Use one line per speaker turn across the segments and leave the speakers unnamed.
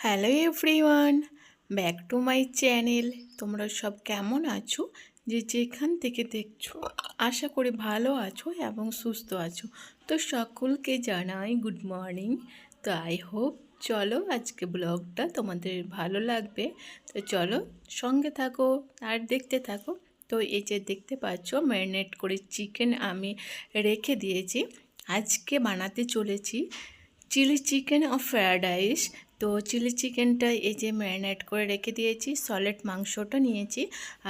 Hello everyone, back to my channel. তোমরা সব কেমন আছো? যে যেখান থেকে দেখছো আশা করি ভালো আছো এবং সুস্থ আছো। তো সকলকে জানাই গুড মর্নিং। তো আই হোপ চলো আজকে ব্লগটা তোমাদের ভালো লাগবে। তো চলো সঙ্গে থাকো আর দেখতে থাকো। তো এই যে দেখতে পাচ্ছ ম্যারিনেট করে চিকেন আমি রেখে দিয়েছি। আজকে বানাতে চলেছি চিলি চিকেন ও ফ্রায়েড রাইস। তো চিলি চিকেনটা এই যে ম্যারিনেট করে রেখে দিয়েছি, সলিড মাংসটা নিয়েছি।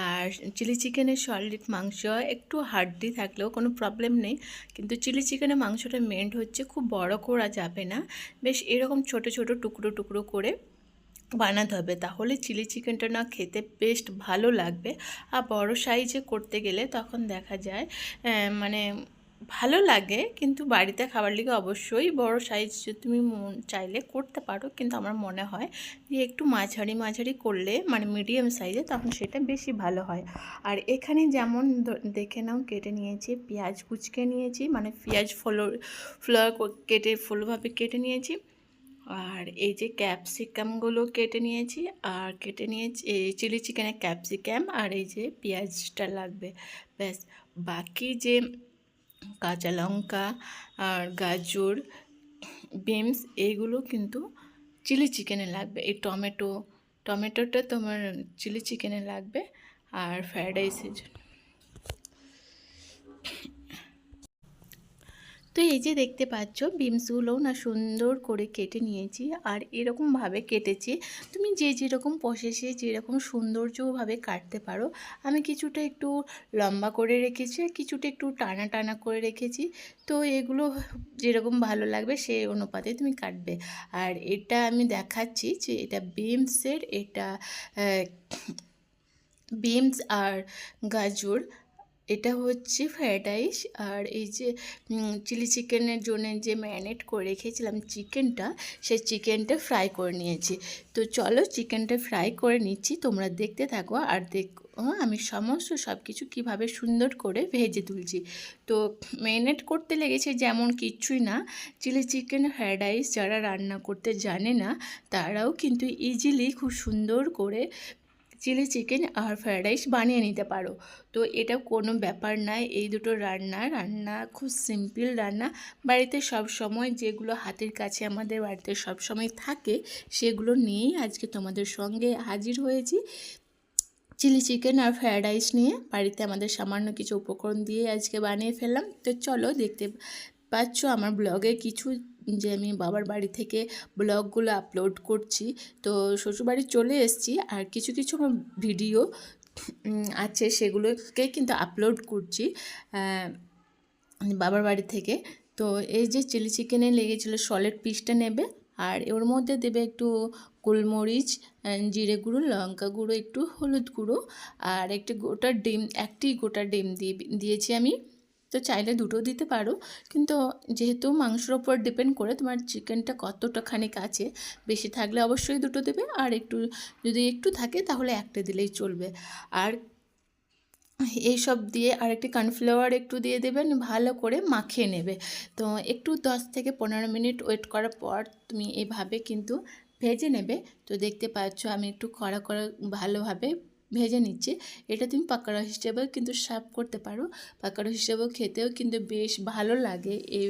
আর চিলি চিকেনের সলিড মাংস একটু হাড্ডি থাকলেও কোনো প্রবলেম নেই, কিন্তু চিলি চিকেনের মাংসটা মেন্ট হচ্ছে খুব বড় করা যাবে না, বেশ এরকম ছোট ছোট টুকরো টুকরো করে বানাতে হবে, তাহলে চিলি চিকেনটা না খেতে বেশ ভালো লাগবে। আর বড় সাইজে করতে গেলে তখন দেখা যায় মানে ভালো লাগে, কিন্তু বাড়িতে খাবার লিগে অবশ্যই বড় সাইজ তুমি চাইলে করতে পারো, কিন্তু আমার মনে হয় যে একটু মাঝারি মাঝারি করলে মানে মিডিয়াম সাইজে তখন সেটা বেশি ভালো হয়। আর এখানে যেমন দেখে নাও কেটে নিয়েছি, পেঁয়াজ কুচকে নিয়েছি, মানে পেঁয়াজ ফ্লোর কেটে ফুলভাবে কেটে নিয়েছি। আর এই যে ক্যাপসিকামগুলো কেটে নিয়েছি, আর কেটে নিয়েছি এই চিলি চিকেনের ক্যাপসিকাম, আর এই যে পেঁয়াজটা লাগবে ব্যাস। বাকি যে কাঁচা লঙ্কা আর গাজর, বিনস এইগুলো কিন্তু চিলি চিকেনে লাগবে। এই টমেটোটা তোমার চিলি চিকেনে লাগবে আর ফ্রায়েড রাইসের জন্য। তো এই যে দেখতে পাচ্ছ বিনসগুলোও না সুন্দর করে কেটে নিয়েছি, আর এরকমভাবে কেটেছি। তুমি যে যেরকম প্রসেসে যেরকম সৌন্দর্যভাবে কাটতে পারো। আমি কিছুটা একটু লম্বা করে রেখেছি, কিছুটা একটু টানা টানা করে রেখেছি। তো এগুলো যেরকম ভালো লাগবে সেই অনুপাতে তুমি কাটবে। আর এটা আমি দেখাচ্ছি যে এটা বিনসের, এটা বিনস আর গাজর, এটা হচ্ছে ফ্রায়েড রাইস। আর এই যে চিলি চিকেনের জন্য যে ম্যারিনেট করে রেখেছিলাম চিকেনটা, সেই চিকেনটা ফ্রাই করে নিয়েছি। তো চলো চিকেনটা ফ্রাই করে নিচ্ছি, তোমরা দেখতে থাকো আর দেখো আমি সমস্ত সব কিছু কীভাবে সুন্দর করে ভেজে তুলছি। তো ম্যারিনেট করতে লেগেছে যেমন কিচ্ছুই না। চিলি চিকেন ফ্রায়েড রাইস যারা রান্না করতে জানে না তারাও কিন্তু ইজিলি খুব সুন্দর করে চিলি চিকেন আর ফ্রায়েড রাইস বানিয়ে নিতে পারো। তো এটা কোনো ব্যাপার নয়, এই দুটো রান্না খুব সিম্পল রান্না। বাড়িতে সব সময় যেগুলো হাতের কাছে আমাদের বাড়িতে সব সময় থাকে সেগুলো নিয়েই আজকে তোমাদের সঙ্গে হাজির হয়েছি। চিলি চিকেন আর ফ্রায়েড রাইস নিয়ে বাড়িতে আমাদের সামান্য কিছু উপকরণ দিয়ে আজকে বানিয়ে ফেললাম। তো চলো দেখতে পাচ্ছ আমার ব্লগে কিছু যে আমি বাবার বাড়ি থেকে ব্লগগুলো আপলোড করছি। তো শ্বশুরবাড়ি চলে এসেছি, আর কিছু কিছু আমার ভিডিও আছে সেগুলোকে কিন্তু আপলোড করছি বাবার বাড়ি থেকে। তো এই যে চিলি চিকেনে লেগেছিলো সলিড পিসটা নেবে, আর ওর মধ্যে দেবে একটু গোলমরিচ, জিরে গুঁড়ো, লঙ্কা গুঁড়ো, একটু হলুদ গুঁড়ো, আর একটি গোটা ডিম দিয়েছি আমি। তো চাইলে দুটো দিতে পারো, কিন্তু যেহেতু মাংসের ওপর ডিপেন্ড করে তোমার চিকেনটা কতটা খানিক আছে, বেশি থাকলে অবশ্যই দুটো দেবে, আর যদি একটু থাকে তাহলে একটা দিলেই চলবে। আর এই সব দিয়ে আর একটি কর্নফ্লাওয়ার একটু দিয়ে দেবেন, ভালো করে মাখিয়ে নেবে। তো একটু 10 থেকে 15 মিনিট ওয়েট করার পর তুমি এভাবে কিন্তু ভেজে নেবে। তো দেখতে পাচ্ছ আমি একটু কড়া ভালোভাবে ভেজে নিচ্ছি। এটা তুমি পাকোড়া হিসেবেও কিন্তু সার্ভ করতে পারো, পাকোড়া হিসেবেও খেতেও কিন্তু বেশ ভালো লাগে। এই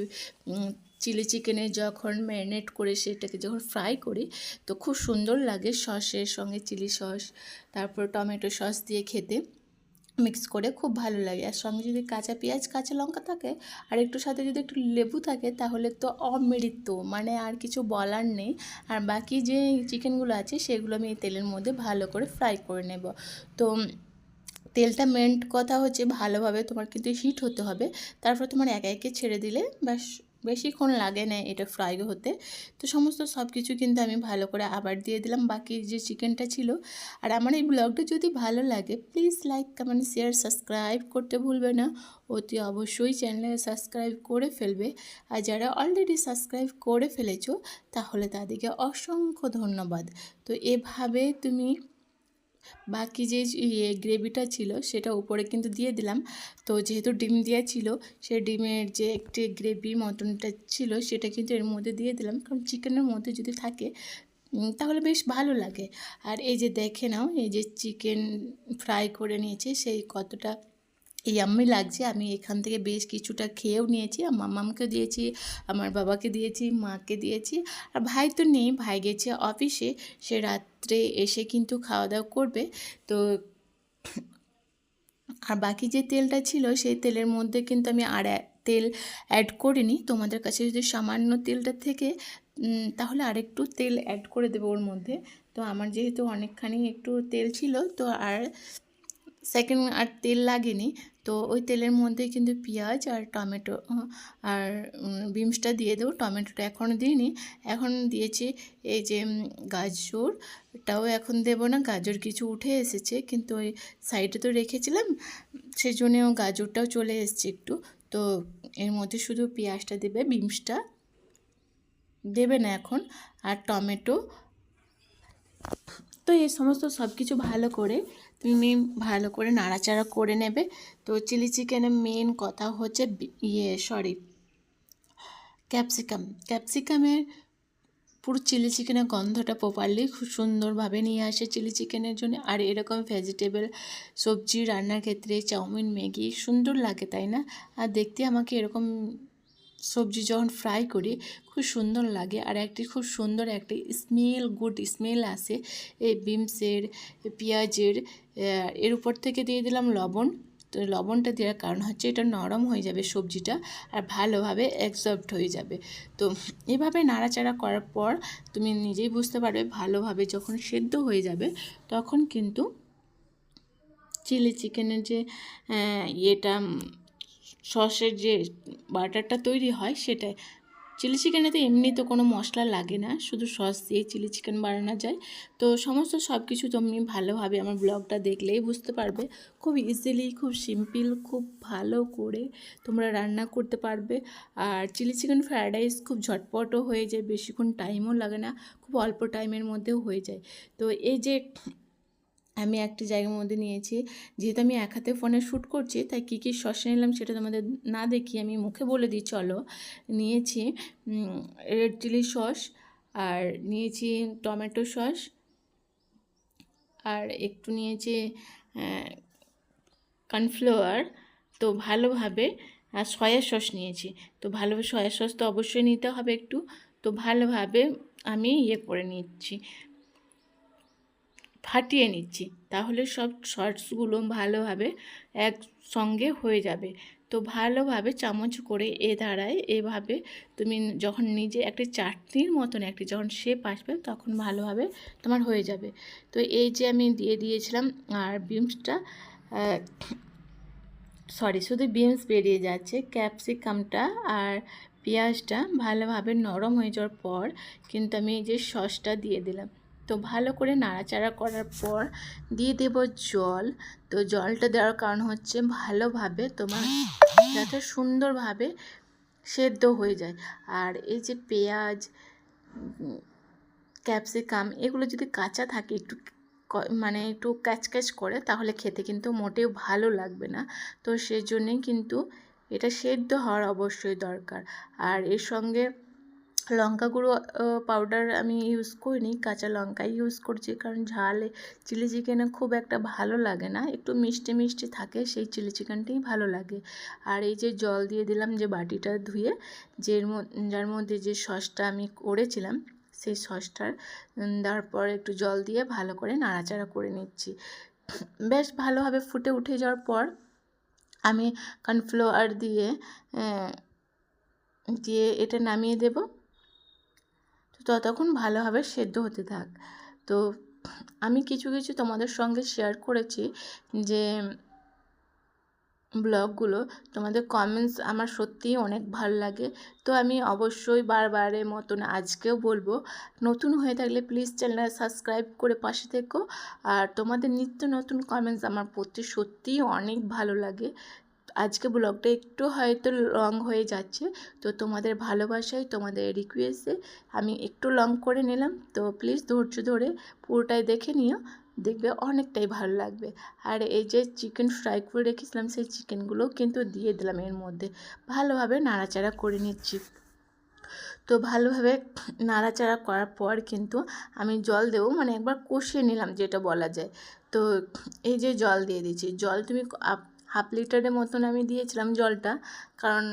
চিলি চিকেনে যখন ম্যারিনেট করে সেটাকে যখন ফ্রাই করি তো খুব সুন্দর লাগে, সসের সঙ্গে চিলি সস, তারপর টমেটো সস দিয়ে খেতে মিক্স করে খুব ভালো লাগে। আর সঙ্গে যদি কাঁচা পেঁয়াজ কাঁচা লঙ্কা থাকে আর একটু সাথে যদি একটু লেবু থাকে তাহলে তো অমৃত, মানে আর কিছু বলার নেই। আর বাকি যে চিকেনগুলো আছে সেগুলো আমি এই তেলের মধ্যে ভালো করে ফ্রাই করে নেব। তো তেলটা মেন কথা হচ্ছে ভালোভাবে তোমার কিন্তু হিট হতে হবে, তারপর তোমার একে একে ছেড়ে দিলে ব্যাস, বেশিক্ষণ লাগে না এটা ফ্রাই হতে। তো সমস্ত সব কিছু কিন্তু আমি ভালো করে আবার দিয়ে দিলাম বাকি যে চিকেনটা ছিল। আর আমার এই ব্লগটা যদি ভালো লাগে please like comment share subscribe করতে ভুলবে না। অতি অবশ্যই চ্যানেলে সাবস্ক্রাইব করে ফেলবে। আর যারা অলরেডি সাবস্ক্রাইব করে ফেলেছো তাহলে তাদেরকে অসংখ্য ধন্যবাদ। তো এভাবে তুমি বাকি যে গ্রেভিটা ছিল সেটা উপরে কিন্তু দিয়ে দিলাম। তো যেহেতু ডিম দেওয়া ছিল, সেই ডিমের যে একটি গ্রেভি মটনটা ছিল সেটা কিন্তু এর মধ্যে দিয়ে দিলাম, কারণ চিকেনের মধ্যে যদি থাকে তাহলে বেশ ভালো লাগে। আর এই যে দেখে নাও, এই যে চিকেন ফ্রাই করে নিয়েছি, সেই কতটা ইয়াম্মি লাগছে। আমি এখান থেকে বেশ কিছুটা খেয়েও নিয়েছি, আর মাম্মামকে দিয়েছি, আমার বাবাকে দিয়েছি, মাকে দিয়েছি। আর ভাই তো নেই, ভাই গেছে অফিসে, সে রাত্রে এসে কিন্তু খাওয়া দাওয়া করবে। তো আর বাকি যে তেলটা ছিল সেই তেলের মধ্যে কিন্তু আমি আর তেল অ্যাড করিনি। তোমাদের কাছে যদি সামান্য তেলটা থেকে তাহলে আরেকটু তেল অ্যাড করে দেবো ওর মধ্যে। তো আমার যেহেতু অনেকখানি একটু তেল ছিল, তো আর সেকেন্ড আর তেল লাগেনি। তো ওই তেলের মধ্যে কিন্তু পেঁয়াজ আর টমেটো আর বিনসটা দিয়ে দেবো। টমেটোটা এখনও দিইনি, এখন দিয়েছি এই যে গাজরটাও এখন দেবো না, গাজর কিছু উঠে এসেছে, কিন্তু ওই সাইডে তো রেখেছিলাম, সেজন্যও গাজরটাও চলে এসছে একটু। তো এর মধ্যে শুধু পেঁয়াজটা দেবে, বিনসটা দেবে না এখন, আর টমেটো। তো এই সমস্ত সব কিছু ভালো করে তুমি ভালো করে নাড়াচাড়া করে নেবে। তো চিলি চিকেনের মেন কথা হচ্ছে ক্যাপসিকামের পুরো চিলি চিকেনের গন্ধটা প্রপারলি খুব সুন্দরভাবে নিয়ে আসে চিলি চিকেনের জন্য। আর এরকম ভেজিটেবল সবজি রান্নার ক্ষেত্রে চাউমিন, ম্যাগি সুন্দর লাগে, তাই না? আর দেখতে আমাকে এরকম সবজি যখন ফ্রাই করি খুব সুন্দর লাগে, আর একটি খুব সুন্দর একটি গুড স্মেল আসে এই বিনসের, পেঁয়াজের। এর উপর থেকে দিয়ে দিলাম লবণ। তো লবণটা দেওয়ার কারণ হচ্ছে এটা নরম হয়ে যাবে সবজিটা, আর ভালোভাবে অ্যাবজর্বড হয়ে যাবে। তো এভাবে নাড়াচাড়া করার পর তুমি নিজেই বুঝতে পারবে, ভালোভাবে যখন সেদ্ধ হয়ে যাবে তখন কিন্তু চিলি চিকেনের যে ইয়েটা সসের যে বাটারটা তৈরি হয় সেটা। চিলি চিকেনেতে এমনি তো কোনো মশলা লাগে না, শুধু সস দিয়ে চিলি চিকেন বানানো যায়। তো সমস্ত সব কিছু তুমি ভালোভাবে আমার ব্লগটা দেখলেই বুঝতে পারবে। খুব ইজিলি, খুব সিম্পল, খুব ভালো করে তোমরা রান্না করতে পারবে। আর চিলি চিকেন ফ্রায়েড রাইস খুব ঝটপটও হয়ে যায়, বেশিক্ষণ টাইমও লাগে না, খুব অল্প টাইমের মধ্যেও হয়ে যায়। তো এই যে আমি একটি জায়গার মধ্যে নিয়েছি, যেহেতু আমি এক হাতে ফোনে শ্যুট করছি, তাই কী কী সস নিলাম সেটা তোমাদের না দেখিয়ে আমি মুখে বলে দিই চলো। নিয়েছি রেড চিলি সস, আর নিয়েছি টমেটো সস, আর একটু নিয়েছি কর্নফ্লাওয়ার। তো ভালোভাবে, আর সয়া সস নিয়েছি। তো ভালোভাবে সয়া সস তো অবশ্যই নিতে হবে একটু। তো ভালোভাবে আমি করে নিচ্ছি, ফাটিয়ে নিচ্ছি, তাহলে সব সসগুলো ভালোভাবে একসঙ্গে হয়ে যাবে। তো ভালোভাবে চামচ করে দ্বারায় এভাবে তুমি যখন নিজে একটি চাটনির মতন একটি যখন শেপ আসবে তখন ভালোভাবে তোমার হয়ে যাবে। তো এই যে আমি দিয়ে দিয়েছিলাম, আর বিনসটা শুধু বিনস বেরিয়ে যাচ্ছে, ক্যাপসিকামটা আর পেঁয়াজটা ভালোভাবে নরম হয়ে যাওয়ার পর কিন্তু আমি এই যে সসটা দিয়ে দিলাম। তো ভালো করে নাড়াচাড়া করার পর দিয়ে দেব জল। তো জলটা দেওয়ার কারণ হচ্ছে ভালোভাবে তোমার যাতে সুন্দরভাবে সেদ্ধ হয়ে যায়। আর এই যে পেঁয়াজ, ক্যাপসিকাম এগুলো যদি কাঁচা থাকে, একটু ক্যাচক্যাচ করে, তাহলে খেতে কিন্তু মোটেও ভালো লাগবে না। তো সেই জন্যেই কিন্তু এটা সেদ্ধ হওয়ার অবশ্যই দরকার। আর এর সঙ্গে লঙ্কা গুঁড়ো পাউডার আমি ইউজ করিনি, কাঁচা লঙ্কাই ইউজ করছি, কারণ ঝালে চিলি চিকেনে খুব একটা ভালো লাগে না, একটু মিষ্টি মিষ্টি থাকে, সেই চিলি চিকেনটাই ভালো লাগে। আর এই যে জল দিয়ে দিলাম, যে বাটিটা ধুয়ে যার মধ্যে যে সসটা আমি করেছিলাম সেই সসটার দেওয়ার পর একটু জল দিয়ে ভালো করে নাড়াচাড়া করে নিচ্ছি। বেশ ভালোভাবে ফুটে উঠে যাওয়ার পর আমি কর্নফ্লাওয়ার দিয়ে এটা নামিয়ে দেব। তো ততক্ষণ ভালোভাবে সেদ্ধ হতে থাক। তো আমি কিছু কিছু তোমাদের সঙ্গে শেয়ার করেছি যে ব্লগগুলো, তোমাদের কমেন্টস আমার সত্যিই অনেক ভালো লাগে। তো আমি অবশ্যই বারবারের মতন আজকেও বলবো, নতুন হয়ে থাকলে প্লিজ চ্যানেলটা সাবস্ক্রাইব করে পাশে থেকো। আর তোমাদের নিত্য নতুন কমেন্টস আমার পড়তে সত্যিই অনেক ভালো লাগে। আজকে ব্লগটা একটু হয়তো লং হয়ে যাচ্ছে, তো তোমাদের ভালোবাসায়, তোমাদের রিকোয়েস্টে আমি একটু লং করে নিলাম। তো প্লিজ ধৈর্য ধরে পুরোটাই দেখে নিও, দেখবে অনেকটাই ভালো লাগবে। আর এই যে চিকেন ফ্রাই করে রেখেছিলাম সেই চিকেনগুলোও কিন্তু দিয়ে দিলাম এর মধ্যে, ভালোভাবে নাড়াচাড়া করে নিচ্ছি। তো ভালোভাবে নাড়াচাড়া করার পর কিন্তু আমি জল দেবো, মানে একবার কষিয়ে নিলাম যেটা বলা যায়। তো এই যে জল দিয়ে দিচ্ছি, জল তুমি হাফ লিটারের মতন আমি দিয়েছিলাম জলটা, কারণ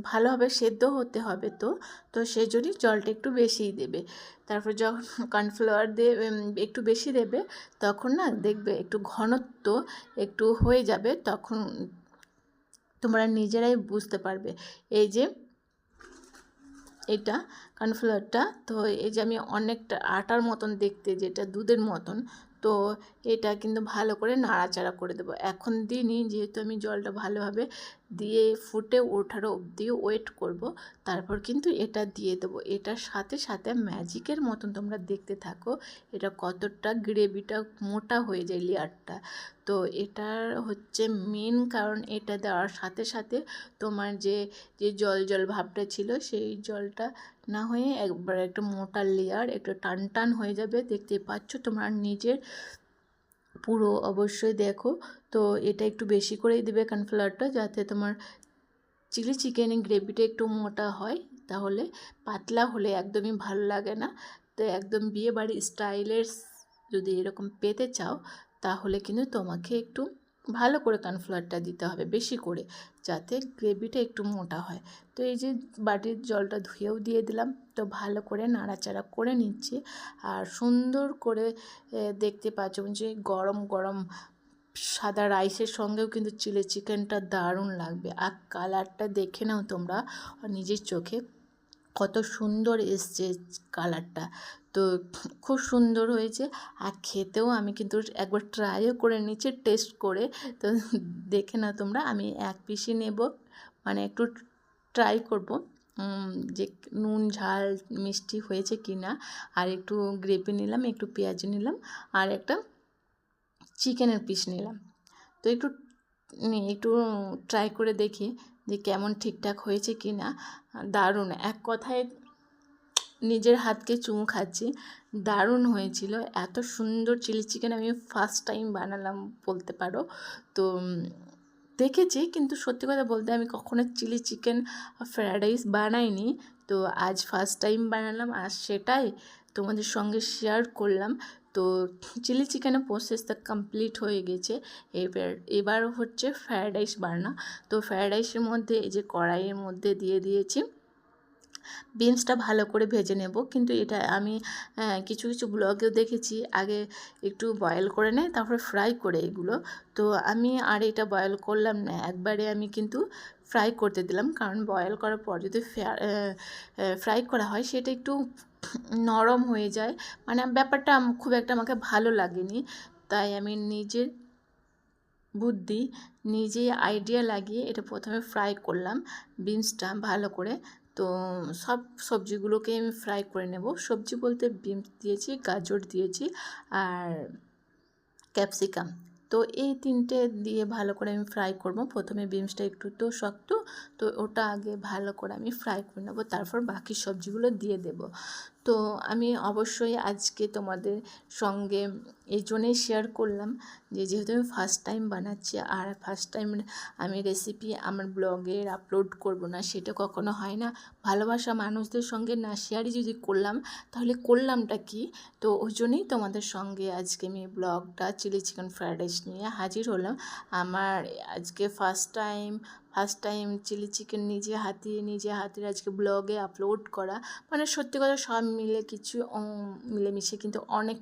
ভালোভাবে সেদ্ধ হতে হবে। তো তো সেই জন্যই জলটা একটু বেশিই দেবে। তারপর যখন কর্নফ্লাওয়ার দিয়ে একটু বেশি দেবে, তখন না দেখবে একটু ঘনত্ব একটু হয়ে যাবে, তখন তোমরা নিজেরাই বুঝতে পারবে। এই যে এটা কর্নফ্লাওয়ারটা, তো এই যে আমি অনেকটা আটার মতন দেখতে, যেটা দুধের মতন, তো এটা কিন্তু ভালো করে নাড়াচাড়া করে দেবো। এখন দিইনি, যেহেতু আমি জলটা ভালোভাবে দিয়ে ফুটে ওঠার অবধি ওয়েট করব, তারপর কিন্তু এটা দিয়ে দেবো। এটার সাথে সাথে ম্যাজিকের মতন তোমরা দেখতে থাকো এটা কতটা গ্রেভিটা মোটা হয়ে যায় লেয়ারটা। তো এটার হচ্ছে মেন কারণ, এটা দেওয়ার সাথে সাথে তোমার যে যে জল জল ভাবটা ছিল সেই জলটা না হয়ে একবার একটা মোটা লেয়ার একটু টান টান হয়ে যাবে। দেখতে পাচ্ছ তোমরা নিজের পুরো অবশ্যই দেখো। তো এটা একটু বেশি করেই দেবে কর্নফ্লাওয়ারটা, যাতে তোমার চিলি চিকেনের গ্রেভিটা একটু মোটা হয়, তাহলে পাতলা হলে একদমই ভালো লাগে না। তো একদম বিয়েবাড়ি স্টাইলের যদি এরকম পেতে চাও, তাহলে কিন্তু তোমাকে একটু ভালো করে কর্নফ্লাওয়ারটা দিতে হবে বেশি করে, যাতে গ্রেভিটা একটু মোটা হয়। তো এই যে বাটির জলটা ধুয়েও দিয়ে দিলাম, তো ভালো করে নাড়াচাড়া করে নিচ্ছি। আর সুন্দর করে দেখতে পাচ্ছ যে গরম গরম সাদা রাইসের সঙ্গেও কিন্তু চিলি চিকেনটা দারুণ লাগবে। আর কালারটা দেখে নাও তোমরা নিজের চোখে, কত সুন্দর এসছে কালারটা। তো খুব সুন্দর হয়েছে। আর খেতেও আমি কিন্তু একবার ট্রাইও করে নিচ্ছি টেস্ট করে। তো দেখে নাও তোমরা, আমি এক পিসই নেব, মানে একটু ট্রাই করব যে নুন ঝাল মিষ্টি হয়েছে কি না। আর একটু গ্রেভি নিলাম, একটু পেঁয়াজ নিলাম, আর একটা চিকেনের পিস নিলাম। তো একটু একটু ট্রাই করে দেখি যে কেমন ঠিকঠাক হয়েছে কি না। দারুণ, এক কথায় নিজের হাতকে চুমু খাচ্ছি, দারুণ হয়েছিল। এত সুন্দর চিলি চিকেন আমি ফার্স্ট টাইম বানালাম বলতে পারো। তো দেখেছি, কিন্তু সত্যি কথা বলতে আমি কখনো চিলি চিকেন ফ্রায়েড রাইস বানাইনি। তো আজ ফার্স্ট টাইম বানালাম, আর সেটাই তোমাদের সঙ্গে শেয়ার করলাম। তো চিলি চিকেনের প্রসেসটা কমপ্লিট হয়ে গেছে। এবার হচ্ছে ফ্রায়েড রাইস বানানো। তো ফ্রায়েড রাইসের মধ্যে এই যে কড়াইয়ের মধ্যে দিয়ে দিয়েছি বিনসটা ভালো করে ভেজে নেব। কিন্তু এটা আমি কিছু কিছু ব্লগেও দেখেছি আগে একটু বয়েল করে নেয় তারপরে ফ্রাই করে এগুলো। তো আমি আর এটা বয়েল করলাম না, একবারে আমি কিন্তু ফ্রাই করতে দিলাম, কারণ বয়েল করার পর যদি ফ্রাই করা হয় সেটা একটু নরম হয়ে যায়, মানে ব্যাপারটা খুব একটা আমাকে ভালো লাগেনি। তাই আমি নিজের বুদ্ধি, নিজে আইডিয়া লাগিয়ে এটা প্রথমে ফ্রাই করলাম বিনসটা ভালো করে। তো সব সবজিগুলোকে আমি ফ্রাই করে নেব। সবজি বলতে বিনস দিয়েছি, গাজর দিয়েছি, আর ক্যাপসিকাম। তো এই তিনটে দিয়ে ভালো করে আমি ফ্রাই করব। প্রথমে বিনসটা একটু তো শক্ত, তো ওটা আগে ভালো করে আমি ফ্রাই করে নেব, তারপর বাকি সবজিগুলো দিয়ে দেব। তো আমি অবশ্যই আজকে তোমাদের সঙ্গে এই জন্যই শেয়ার করলাম যে যেহেতু আমি ফার্স্ট টাইম বানাচ্ছি, আর ফার্স্ট টাইম আমি রেসিপি আমার ব্লগে আপলোড করব না, সেটা কখনো হয় না। ভালোবাসা মানুষদের সঙ্গে না শেয়ারই যদি করলাম, তাহলে করলামটা কি? তো ওই জন্যই তোমাদের সঙ্গে আজকে আমি ব্লগটা চিলি চিকেন ফ্রায়েড রাইস নিয়ে হাজির হলাম। আমার আজকে ফার্স্ট টাইম চিলি চিকেন নিজে হাতে আজকে ব্লগে আপলোড করা, মানে সত্যি কথা সব মিলে কিছু মিলেমিশে কিন্তু অনেক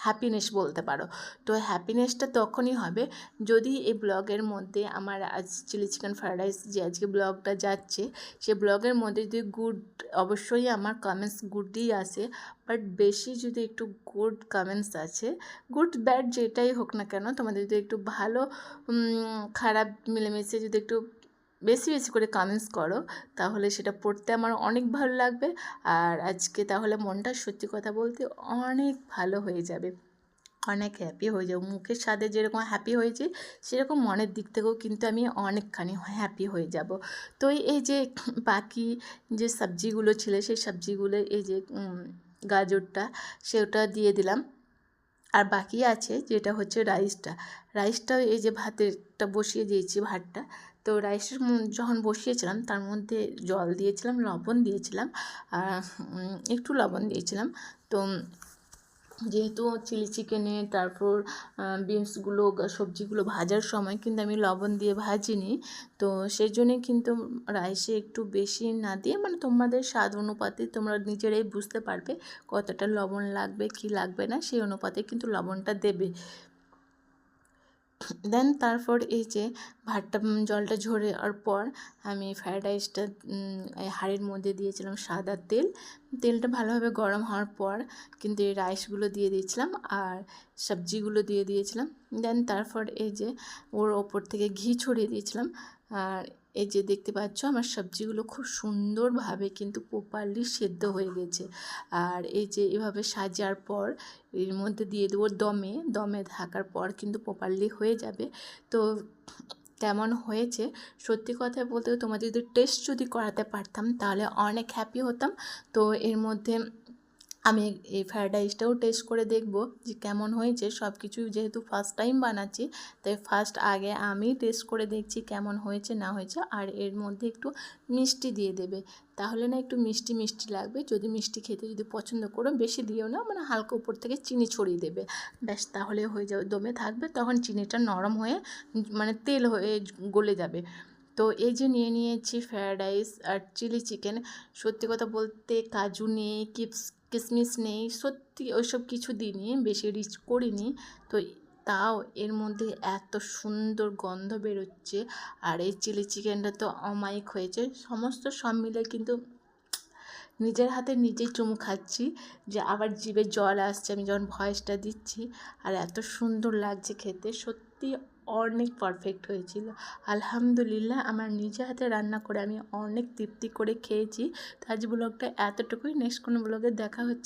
হ্যাপিনেস বলতে পারো। তো হ্যাপিনেসটা তখনই হবে যদি এই ব্লগের মধ্যে আমার আজ চিলি চিকেন ফ্রায়েড রাইস যে আজকে ব্লগটা যাচ্ছে, সে ব্লগের মধ্যে যদি গুড, অবশ্যই আমার কমেন্টস গুডই আসে, বাট বেশি যদি একটু গুড কমেন্টস আছে, গুড ব্যাড যেটাই হোক না কেন, তোমাদের যদি একটু ভালো খারাপ মিলেমিশে যদি একটু বেশি বেশি করে কমেন্টস করো, তাহলে সেটা পড়তে আমার অনেক ভালো লাগবে। আর আজকে তাহলে মনটা সত্যি কথা বলতে অনেক ভালো হয়ে যাবে, অনেক হ্যাপি হয়ে যাবো। মুখের স্বাদে যেরকম হ্যাপি হয়েছি, সেরকম মনের দিক থেকেও কিন্তু আমি অনেকখানি হ্যাপি হয়ে যাব। তো এই যে বাকি যে সবজিগুলো ছিল, সেই সবজিগুলো এই যে গাজরটা সেটা দিয়ে দিলাম। আর বাকি আছে যেটা হচ্ছে রাইসটাও এই যে ভাতেরটা বসিয়ে দিয়েছি ভাতটা, তো রাইস যখন বসিয়েছিলাম তার মধ্যে জল দিয়েছিলাম, লবণ দিয়েছিলাম, আর একটু লবণ দিয়েছিলাম। তো যেহেতু চিলি চিকেনে তারপর বিনসগুলো সবজিগুলো ভাজার সময় কিন্তু আমি লবণ দিয়ে ভাজিনি, তো সেই জন্যে কিন্তু রাইসে একটু বেশি না দিয়ে মানে তোমাদের স্বাদ অনুপাতে তোমরা নিজেরাই বুঝতে পারবে কতটা লবণ লাগবে কি লাগবে না, সেই অনুপাতে কিন্তু লবণটা দেবে। দেন তারপর এই যে ভাতটা জলটা ঝরার পর আমি ফ্রায়েড রাইসটা হাঁড়ির মধ্যে দিয়েছিলাম সাদা তেল। তেলটা ভালোভাবে গরম হওয়ার পর কিন্তু এই রাইসগুলো দিয়ে দিয়েছিলাম আর সবজিগুলো দিয়ে দিয়েছিলাম। দেন তারপর এই যে ওর ওপর থেকে ঘি ছড়িয়ে দিয়েছিলাম। আর এই যে দেখতে পাচ্ছ আমার সবজিগুলো খুব সুন্দরভাবে কিন্তু প্রপারলি সেদ্ধ হয়ে গেছে। আর এই যে এভাবে সাজার পর এর মধ্যে দিয়ে দেবো দমে থাকার পর কিন্তু প্রপারলি হয়ে যাবে। তো কেমন হয়েছে সত্যি কথা বলতে তোমাদের যদি টেস্ট যদি করাতে পারতাম তাহলে অনেক হ্যাপি হতাম। তো এর মধ্যে আমি এই ফ্রায়েড রাইসটাও টেস্ট করে দেখব যে কেমন হয়েছে। সব কিছু যেহেতু ফার্স্ট টাইম বানাচ্ছি তাই ফার্স্ট আগে আমি টেস্ট করে দেখছি কেমন হয়েছে না হয়েছে। আর এর মধ্যে একটু মিষ্টি দিয়ে দেবে, তাহলে না একটু মিষ্টি মিষ্টি লাগবে। যদি মিষ্টি খেতে যদি পছন্দ করো বেশি দিও না, মানে হালকা উপর থেকে চিনি ছড়িয়ে দেবে, ব্যাস তাহলে হয়ে যাবে। দমে থাকবে তখন চিনিটা নরম হয়ে মানে তেল হয়ে গলে যাবে। তো এই যে নিয়ে নিয়েছি ফ্রায়েড রাইস আর চিলি চিকেন। সত্যি কথা বলতে কাজু নেই, কিশমিশ নেই, সত্যি ওইসব কিছু দিইনি, বেশি রিচ করিনি। তো তাও এর মধ্যে এত সুন্দর গন্ধ বেরোচ্ছে। আর এই চিলি চিকেনটা তো অমায়িক হয়েছে। সমস্ত সব মিলে কিন্তু নিজের হাতে নিজেই চুমু খাচ্ছি যে আবার জিভে জল আসছে আমি যখন ভয়েসটা দিচ্ছি। আর এত সুন্দর লাগছে খেতে, সত্যি অনেক পারফেক্ট হয়েছিল। আলহামদুলিল্লাহ, আমার নিজে হাতে রান্না করে আমি অনেক তৃপ্তি করে খেয়েছি। তো আজ ব্লগটা এতটুকুই, নেক্সট কোনো ব্লগে দেখা হচ্ছে।